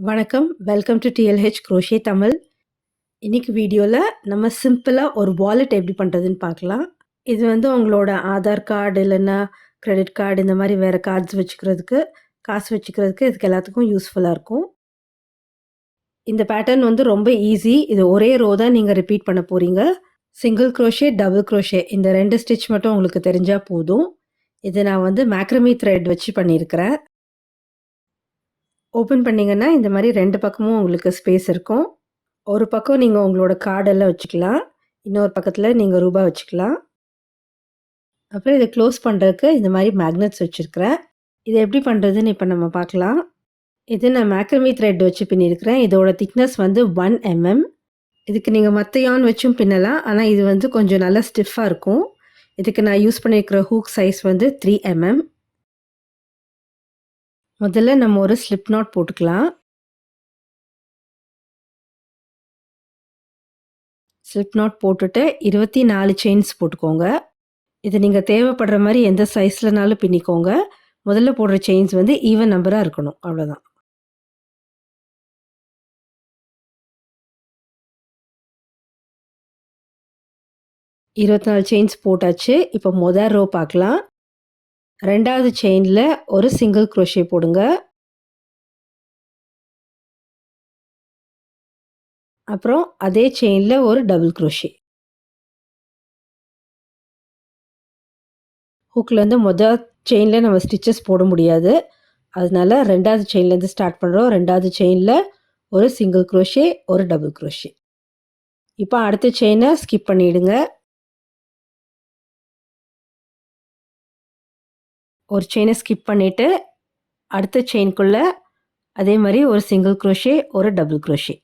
வணக்கம். Welcome to DLH crochet Tamil. இன்னைக்கு வீடியோல நம்ம சிம்பிளா ஒரு வாலெட் எப்படி பண்றதுன்னு பார்க்கலாம். இது வந்து உங்களோட ஆதார் கார்டு இல்லைன்னா கிரெடிட் கார்டு இந்த மாதிரி வேற கார்ட்ஸ் வச்சுக்கிறதுக்கு, காசு வச்சுக்கிறதுக்கு இதுக்கு எல்லாத்துக்கும் யூஸ்ஃபுல்லா இருக்கும். இந்த பேட்டர்ன் வந்து ரொம்ப ஈஸி. இது ஒரே ரோ தான் நீங்க ரிப்பீட் பண்ண போறீங்க. சிங்கிள் குரோஷே, டபுள் குரோஷே இந்த 2 ஸ்டிட்ச் மட்டும் உங்களுக்கு தெரிஞ்சா போதும். இது நான் வந்து மேக்ரமி த்ரெட் வச்சு பண்ணியிருக்கிறேன். ஓப்பன் பண்ணீங்கன்னா இந்த மாதிரி 2 பக்கமும் உங்களுக்கு ஸ்பேஸ் இருக்கும். ஒரு பக்கம் நீங்க உங்களோட கார்டெல்லாம் வச்சுக்கலாம். இன்னொரு பக்கத்துல நீங்க ரூபா வச்சுக்கலாம். அப்புறம் இத க்ளோஸ் பண்றதுக்கு இந்த மாரி மேக்னெட்ஸ் வச்சிருக்கிறேன். இத எப்படி பண்றதுன்னு இப்ப நம்ம பார்க்கலாம். இது நான் மேக்ரமி த்ரெட் வச்சு பின்னியிருக்கிறேன். இதோட திக்னஸ் வந்து 1 mm. இதுக்கு நீங்க மத்த யான் வச்சும் பின்னலாம். ஆனா இது வந்து கொஞ்சம் நல்லா ஸ்டிஃப்பா இருக்கும். இதுக்கு நான் யூஸ் பண்ணியிருக்கிற ஹூக் சைஸ் வந்து 3 mm. முதல்ல நம்ம ஒரு ஸ்லிப் நாட் போட்டுக்கலாம். ஸ்லிப் நாட் போட்டுட்டு 24 செயின்ஸ் போட்டுக்கோங்க. இது நீங்க தேவைப்படுற மாரி எந்த சைஸ்லனாலும் பின்னிக்கோங்க. முதல்ல போடுற செயின்ஸ் வந்து ஈவன் நம்பரா இருக்கணும். அவ்வளோதான். - 24 செயின்ஸ் போட்டாச்சு. இப்போ மொத ரோ பார்க்கலாம். 2வது செயின்ல ஒரு சிங்கிள் குரோஷே போடுங்க. அப்புறம் அதே செயின்ல ஒரு டபுள் குரோஷே. ஹூக்ல வந்து செயின்ல நம்ம ஸ்டிச்சஸ் போட முடியாது. அதனால 2வது செயின்லேருந்து ஸ்டார்ட் பண்ணுறோம். 2வது செயின்ல ஒரு சிங்கிள் குரோஷே, ஒரு டபுள் குரோஷே. இப்போ அடுத்த செயினை ஸ்கிப் பண்ணிடுங்க. ஒரு செயினை ஸ்கிப் பண்ணிட்டு அடுத்த செயின்குள்ள அதே மாதிரி ஒரு சிங்கிள் குரோஷே, ஒரு டபுள் குரோஷே.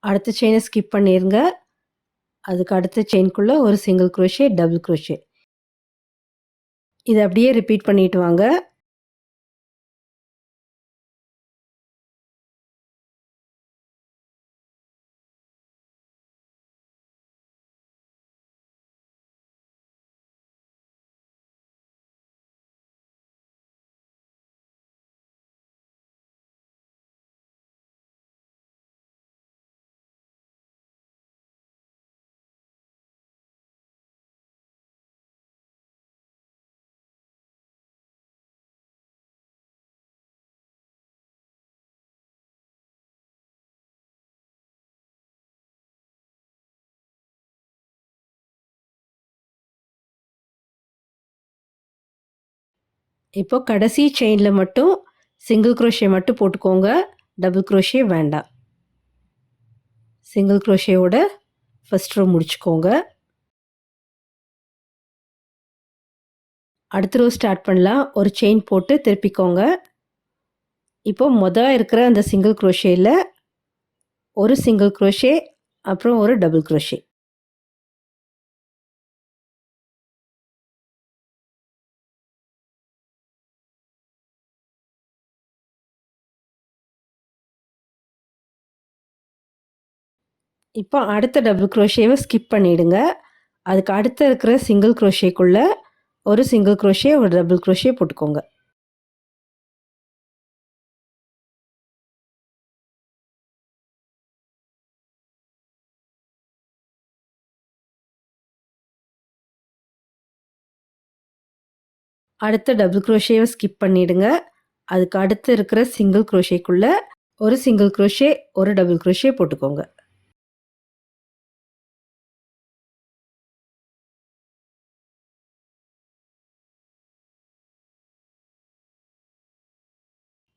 அடுத்த செயினை ஸ்கிப் பண்ணிருங்க. அதுக்கு அடுத்த செயின்குள்ள ஒரு சிங்கிள் குரோஷே, டபுள் குரோஷே. இதை அப்படியே ரிப்பீட் பண்ணிட்டு வாங்க. இப்போ கடைசி செயினில் மட்டும் சிங்கிள் குரோஷே மட்டும் போட்டுக்கோங்க. டபுள் குரோஷே வேண்டாம். சிங்கிள் குரோஷேவோட ஃபர்ஸ்ட் ரோ முடிச்சுக்கோங்க. அடுத்த ரோ ஸ்டார்ட் பண்ணலாம். ஒரு செயின் போட்டு திருப்பிக்கோங்க. இப்போ இருக்கிற அந்த சிங்கிள் குரோஷேயில் ஒரு சிங்கிள் குரோஷே, அப்புறம் ஒரு டபுள் குரோஷே. இப்போ அடுத்த டபுள் குரோஷேவை ஸ்கிப் பண்ணிடுங்க. அதுக்கு அடுத்து இருக்கிற சிங்கிள் குரோஷேக்குள்ள ஒரு சிங்கிள் குரோஷே, ஒரு டபுள் குரோஷே போட்டுக்கோங்க. அடுத்த டபுள் குரோஷேவை ஸ்கிப் பண்ணிடுங்க. அதுக்கு அடுத்து இருக்கிற சிங்கிள் குரோஷேக்குள்ள ஒரு சிங்கிள் குரோஷே, ஒரு டபுள் குரோஷே போட்டுக்கோங்க.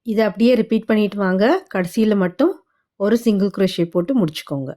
இதை அப்படியே ரிப்பீட் பண்ணிட்டு வாங்க. கடைசியில் மட்டும் ஒரு சிங்கிள் குரோஷே போட்டு முடிச்சுக்கோங்க.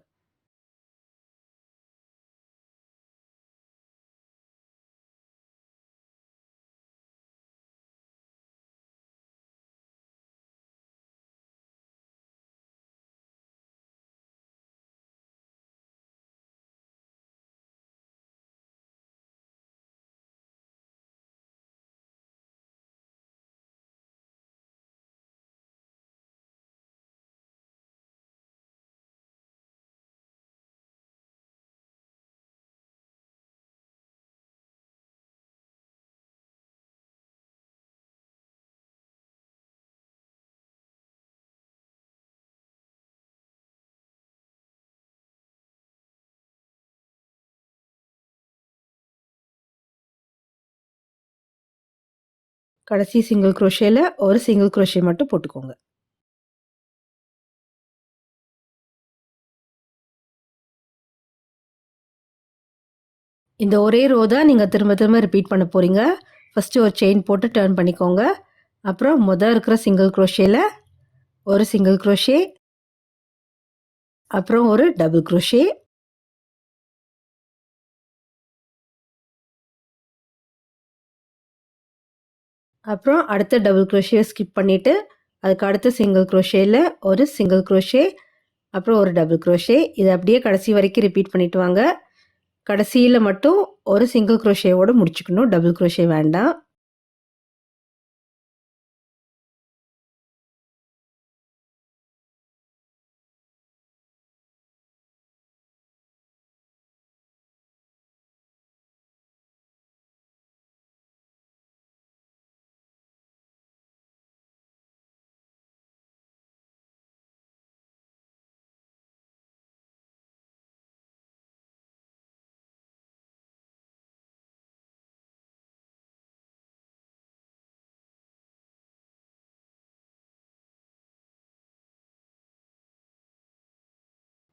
கடைசி சிங்கிள் குரோஷேல ஒரு சிங்கிள் குரோஷே மட்டும் போட்டுக்கோங்க. இந்த ஒரே ரோ தான் நீங்க திரும்ப திரும்ப ரிப்பீட் பண்ண போறீங்க. ஃபர்ஸ்ட்டு ஒரு செயின் போட்டு டர்ன் பண்ணிக்கோங்க. அப்புறம் இருக்கிற சிங்கிள் குரோஷேல ஒரு சிங்கிள் குரோஷே, அப்புறம் ஒரு டபுள் குரோஷே, அப்புறம் அடுத்த டபுள் குரோஷேவ ஸ்கிப் பண்ணிட்டு, அதுக்கு அடுத்த சிங்கிள் குரோஷேல ஒரு சிங்கிள் குரோஷே, அப்புறம் ஒரு டபுள் குரோஷே. இத அப்படியே கடைசி வரைக்கும் ரிப்பீட் பண்ணிட்டு வாங்க. கடைசியில மட்டும் ஒரு சிங்கிள் குரோஷேவோட முடிச்சுக்கணும். டபுள் குரோஷே வேண்டாம்.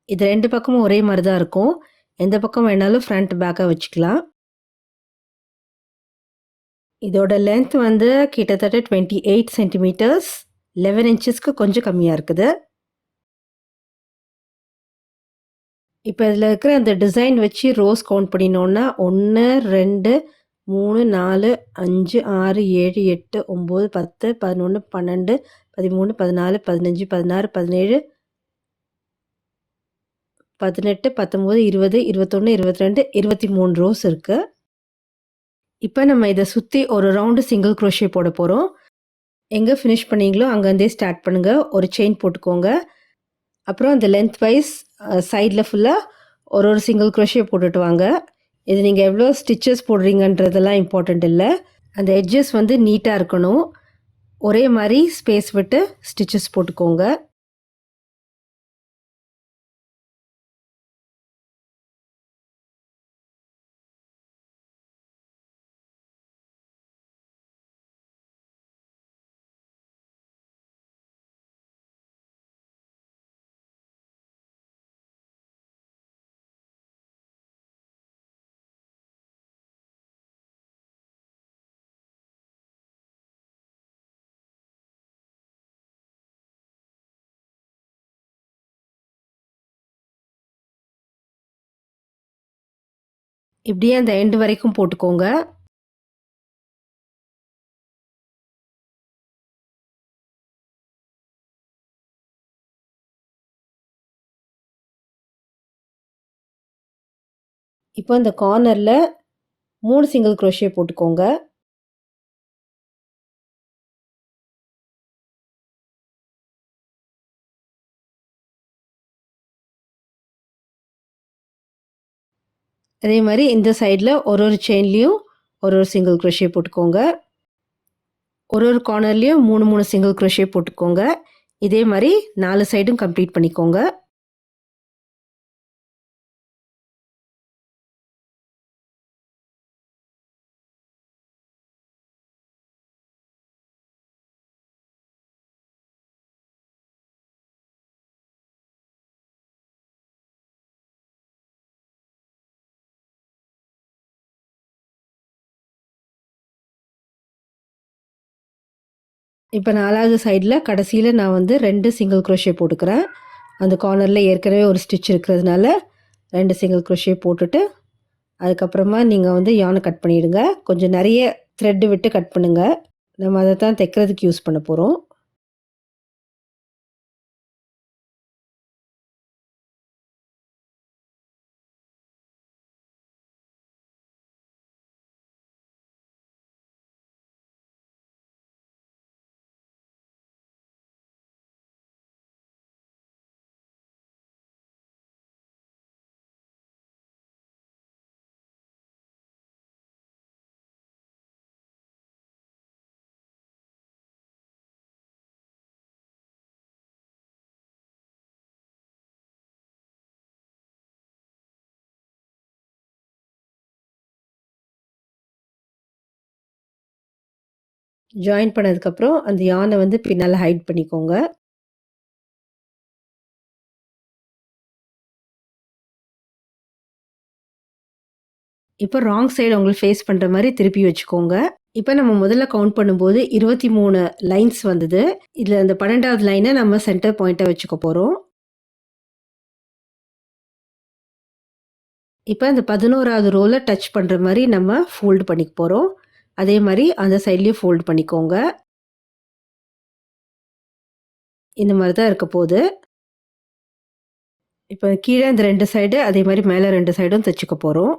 இது 2 பக்கமும் ஒரே மாரி தான் இருக்கும். எந்த பக்கம் வேணாலும் ஃப்ரண்ட், பேக்கா வச்சுக்கலாம். இதோட லென்த் வந்து கிட்டத்தட்ட 28 சென்டிமீட்டர்ஸ். 11 இன்ச்சஸ்க்கு கொஞ்சம் கம்மியா இருக்குது. இப்ப இதுல இருக்கிற அந்த டிசைன் வச்சு ரோஸ் கவுண்ட் பண்ணினோம்னா 1, 2, 3, 4, 5, 6, 7, 8, 9, 10, 11, 12, 13, 14, 15, 16, 17, 18, 19, 20, 21, 22, 23 ரோஸ் இருக்கு. இப்ப நம்ம இத சுத்தி ஒரு ரவுண்டு சிங்கிள் குரோஷே போட போறோம். எங்க ஃபினிஷ் பண்ணீங்களோ அங்கருந்தே ஸ்டார்ட் பண்ணுங்க. ஒரு செயின் போட்டுக்கோங்க. அப்புறம் அந்த லென்த் வைஸ் சைட்ல ஃபுல்லா ஒரு சிங்கிள் குரோஷே போட்டுட்டு வாங்க. இது நீங்க எவ்வளோ ஸ்டிச்சஸ் போடுறீங்கன்றதெல்லாம் இம்பார்ட்டன்ட் இல்ல. அந்த எட்ஜஸ் வந்து நீட்டா இருக்கணும். ஒரே மாரி ஸ்பேஸ் விட்டு ஸ்டிச்சஸ் போட்டுக்கோங்க. இப்படியே அந்த எண்ட் வரைக்கும் போட்டுக்கோங்க. இப்போ இந்த கார்னர்ல 3 சிங்கிள் குரோஷே போட்டுக்கோங்க. அதே மாரி இந்த சைடுல ஒரு செயின்லயும் ஒரு சிங்கிள் குரோஷே போட்டுக்கோங்க. ஒரு கார்னர்லயும் 3 சிங்கிள் குரோஷே போட்டுக்கோங்க. இதே மாரி 4 சைடும் கம்ப்ளீட் பண்ணிக்கோங்க. இப்ப 4வது சைடுல கடைசியில நான் வந்து 2 சிங்கிள் குரோஷே போட்டுக்கிறேன். அந்த கார்னர்ல ஏற்கனவே ஒரு ஸ்டிட்ச் இருக்கிறதுனால 2 சிங்கிள் குரோஷே போட்டுட்டு, அதுக்கப்புறமா நீங்க வந்து யார்ன கட் பண்ணிடுங்க. கொஞ்சம் நெறைய த்ரெட் விட்டு கட் பண்ணுங்க. நம்ம அத தான் தைக்கிறதுக்கு யூஸ் பண்ண போறோம். ஜாயின் பண்ணதுக்கப்புறம் அந்த யார்ன வந்து பின்னால ஹைட் பண்ணிக்கோங்க. இப்போ ராங் சைடு உங்களுக்கு ஃபேஸ் பண்ற மாரி திருப்பி வச்சுக்கோங்க. இப்ப நம்ம முதல்ல கவுண்ட் பண்ணும்போது 23 லைன்ஸ் வந்தது. இதுல இந்த 12வது லைன நம்ம சென்டர் பாயிண்ட்டா வச்சுக்க போறோம். இப்ப இந்த 11வது ரோல டச் பண்ற மாரி நம்ம ஃபோல்ட் பண்ணிக்க போறோம். அதே மாரி அந்த சைட்லயும் ஃபோல்ட் பண்ணிக்கோங்க. இந்த மாரி தான் இருக்க போது. இப்ப கீழ இந்த 2 சைடு அதே மாரி மேல 2 சைடும் தச்சுக்க போறோம்.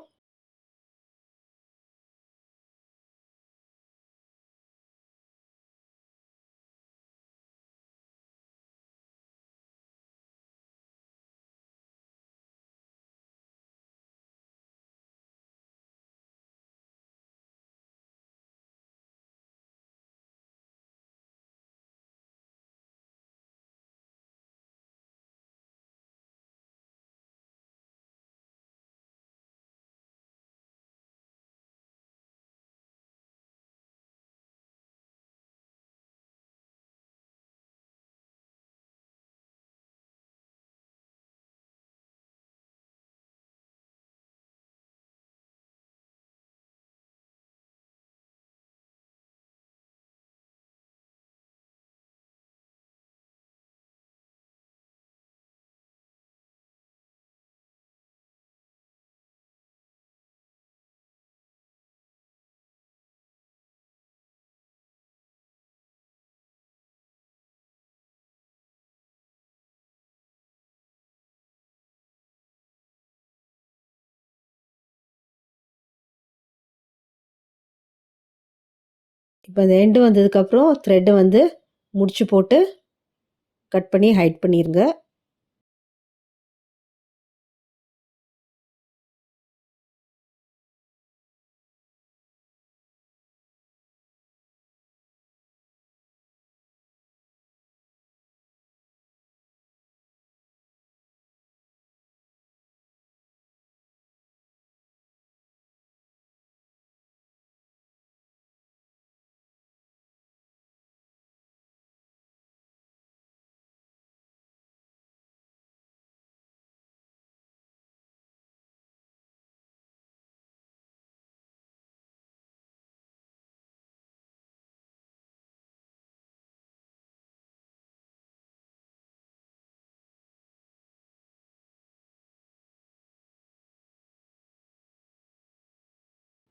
இப்ப அந்த எண்டு வந்ததுக்கப்புறம் த்ரெட்ட வந்து முடிச்சு போட்டு கட் பண்ணி ஹைட் பண்ணிருங்க.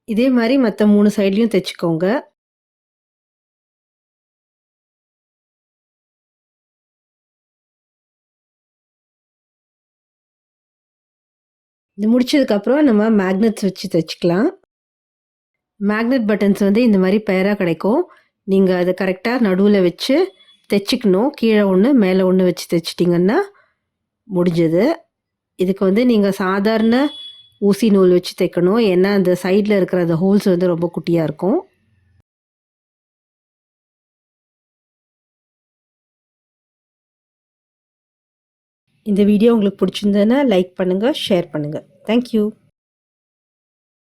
இதே மாரி மத்த 3 சைட்லயும் தச்சுக்கோங்க. இது முடிச்சதுக்கப்புறம் நம்ம மேக்னெட்ஸ் வச்சு தச்சுக்கலாம். மேக்னெட் பட்டன்ஸ் வந்து இந்த மாரி பேரா கிடைக்கும். நீங்க அத கரெக்ட்டா நடுவுல வச்சு தச்சுக்கணும். கீழ 1 மேல 1 வச்சு தச்சுட்டீங்கன்னா முடிஞ்சது. இதுக்கு வந்து நீங்க சாதாரண ஊசி நூல் வச்சு தைக்கணும். ஏன்னா, அந்த சைட்ல இருக்கிற அந்த ஹோல்ஸ் வந்து ரொம்ப குட்டியா இருக்கும். இந்த வீடியோ உங்களுக்கு பிடிச்சிருந்ததுன்னா லைக் பண்ணுங்க, ஷேர் பண்ணுங்க. Thank you.